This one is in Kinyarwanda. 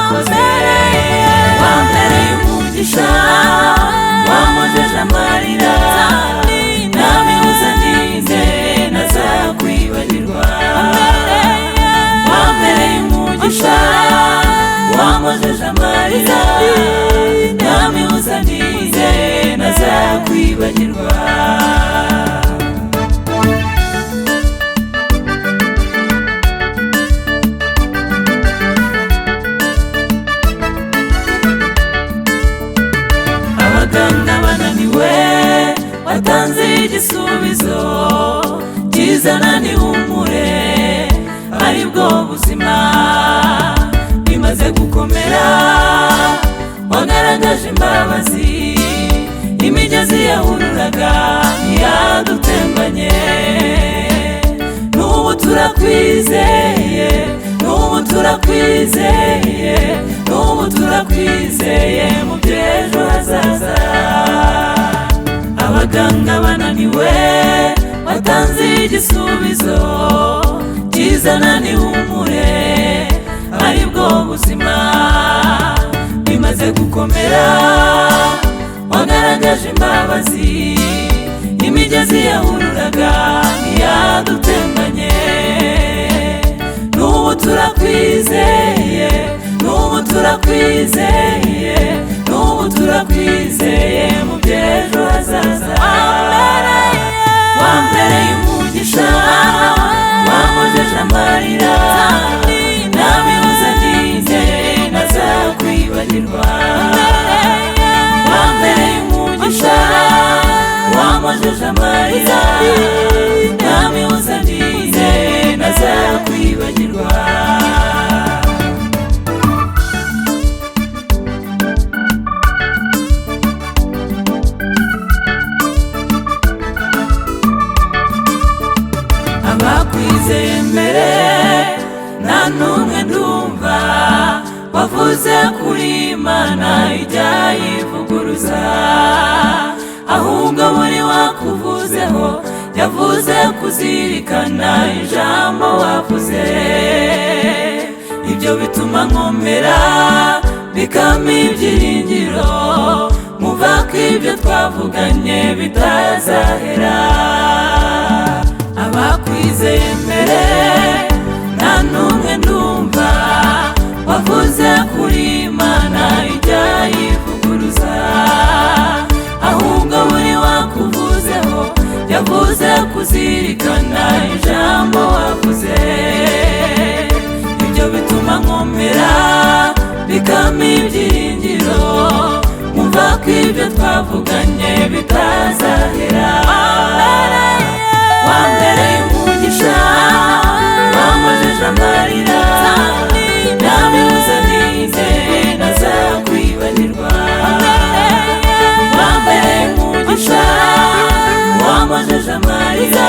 wakoze wambereye umugisha wamojeje amarira namibuza ndinde ntazakwibagirwa wambereye umugisha wamojeje amarira namibuza ndinde ntazakwibagirwa abaganga bananiwe watanze igisubizo kizana n'ihumure aribwo buzima bimaze gukomera wagaragaje imbabazi imigezi yahururaga ntiyadutembanye n'ubu turakwizeye n'ubu turakwizeye n'ubu turakwizeye mu by'ejo hazaza abaganga bananiwe watanze igisubizo kizana n'ihumure aribwo buzima bimaze gukomera wagaragaje imbabazi imigezi yahururaga ntiyadutembanye n'ubu turakwizeye n'ubu turakwizeye n'ubu turakwizeye mu by'ejo hazaza wambereye umugisha wamojeje amarira namibuza ndinde ntazakwibagirwa wambereye umugisha wamojeje amarira namibuza ndinde ntazakwibagirwa abakwizeye mbere nta n'umwe ndumva wavuze kuri Imana ijya yivuguruza ahubwo buri wakuvuzeho yavuze kuzirikana ijambo wavuze ibyo bituma nkomera bikampa ibyiringiro muva ko ibyo twavuganye bitazahera abakwizeye mbere nta n'umwe ndumva wavuze kuri Imana ijya yivuguruza ahubwo buri wakuvuzeho yavuze kuzirikana ijambo wavuze ibyo bituma nkomera bikampa ibyiringiro muva ko ibyo twavuganye bitazahera wambereye umugisha wamojeje amarira namibuza ndinde ntazakwibagirwa wambereye umugisha wamojeje amarira